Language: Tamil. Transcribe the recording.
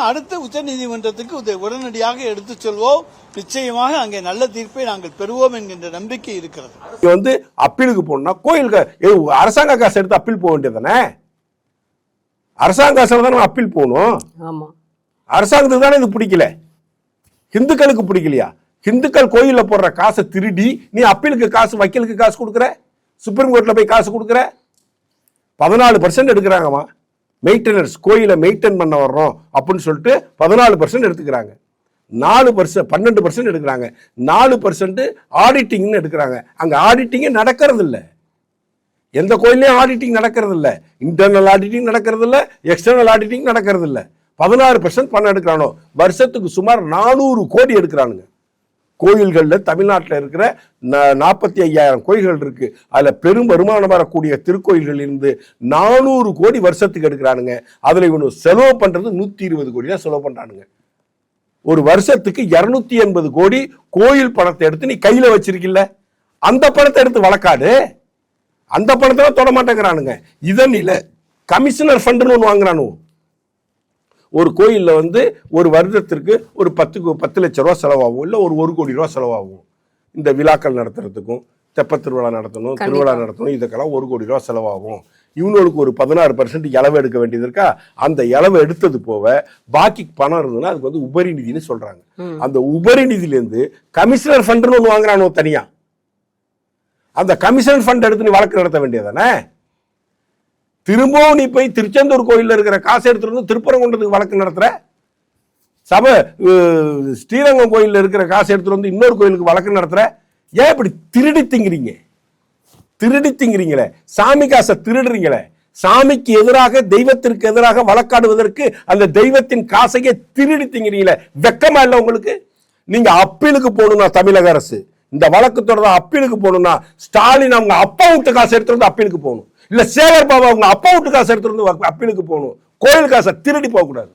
அடுத்து உச்ச நீதிமன்றத்துக்கு உடனடியாக எடுத்துச் செல்வோம். நிச்சயமாக அங்கே நல்ல தீர்ப்பை நாங்கள் பெறுவோம் என்கின்ற நம்பிக்கை இருக்கிறது. அப்பீலுக்கு போனா கோயில் அரசாங்க காசு எடுத்து அப்பீல் போக வேண்டியதானே? அரசாங்க காசு தானே அப்பீல் போகணும். அரசாங்கத்துக்கு தானே இது பிடிக்கல, இந்துக்களுக்கு பிடிக்கலையா? இந்துக்கள் கோயில போடுற காசை திருடி நீ அப்பீலுக்கு காசு, வக்கீலுக்கு காசு கொடுக்குற, சுப்ரீம் கோர்ட்ல போய் காசு கொடுக்குற. 14% எடுக்கிறாங்கம்மா மெயின்டெனன்ஸ், கோயிலை மெயின்டைன் பண்ண வர்றோம் அப்படின்னு சொல்லிட்டு 14% எடுத்துக்கிறாங்க. 4% 12% எடுக்கிறாங்க. 4% ஆடிட்டிங்னு எடுக்கிறாங்க. அங்க ஆடிட்டிங்கே நடக்கிறது இல்லை. எந்த கோயிலையும் ஆடிட்டிங் நடக்கிறது இல்லை. இன்டர்னல் ஆடிட்டிங் நடக்கிறது இல்லை, எக்ஸ்டர்னல் ஆடிட்டிங் நடக்கிறது இல்லை. 16% பணம் எடுக்கிறானோ. வருஷத்துக்கு சுமார் 400 கோடி எடுக்கிறானுங்க. கோயில்களில் தமிழ்நாட்டில் இருக்கிற 45,000 கோயில்கள் இருக்கு. அதுல பெரும் வருமானம் வரக்கூடிய திருக்கோயில்கள் இருந்து 400 கோடி வருஷத்துக்கு எடுக்கிறானுங்க. அதுல இவனு செலவு பண்றது 120 கோடி தான் செலவு பண்றானுங்க. ஒரு வருஷத்துக்கு 280 கோடி கோயில் பணத்தை எடுத்து நீ கையில வச்சிருக்கில்ல, அந்த பணத்தை எடுத்து வழக்காடு. அந்த பணத்தை தொட மாட்டேங்கிறானுங்க. இதன் இல்ல கமிஷனர் ஃபண்டுன்னு ஒன்று வாங்குறானு. ஒரு கோயிலில் ஒரு வருடத்திற்கு ஒரு 10 லட்சம் ரூபா செலவாகும், இல்லை ஒரு 1 கோடி ரூபா செலவாகும். இந்த விழாக்கள் நடத்துறதுக்கும், தெப்ப திருவிழா நடத்தணும், திருவிழா நடத்தணும், இதுக்கெல்லாம் 1 கோடி ரூபா செலவாகும். இவங்களுக்கு ஒரு 16% இளவு எடுக்க வேண்டியது இருக்கா? அந்த இளவு எடுத்தது போக பாக்கி பணம் இருந்ததுன்னா அதுக்கு உபரி நிதினு சொல்றாங்க. அந்த உபரி நிதியிலேருந்து கமிஷனர் ஃபண்டுன்னு ஒன்று வாங்குறானோ தனியா. அந்த கமிஷன் ஃபண்ட் எடுத்து நீ வழக்கு நடத்த வேண்டியதானே? திரும்பவும் நீ போய் திருச்செந்தூர் கோயிலில் இருக்கிற காசு எடுத்துட்டு திருப்பரங்குன்றத்துக்கு வழக்கு நடத்துற, சபை ஸ்ரீரங்கம் கோயிலில் இருக்கிற காசு எடுத்துட்டு இன்னொரு கோயிலுக்கு வழக்கு நடத்துற. ஏன் இப்படி திருடி திங்கிறீங்களே? சாமி காசை திருடுறீங்களே. சாமிக்கு எதிராக, தெய்வத்திற்கு எதிராக வழக்காடுவதற்கு அந்த தெய்வத்தின் காசையே திருடி திங்கிறீங்களே. வெக்கமா இல்லை உங்களுக்கு? நீங்க அப்பீலுக்கு போகணும்னா தமிழக அரசு இந்த வழக்கு தொடர்ந்து அப்பீலுக்கு போகணும்னா ஸ்டாலின் அவங்க அப்பா விட்டு காசு எடுத்துட்டு அப்பீலுக்கு போகணும். இல்ல சேகர் பாபா அவங்க அப்பா விட்டு காசு எடுத்துட்டு அப்பீலுக்கு போகணும். கோயில் காசை திருடி போக கூடாது.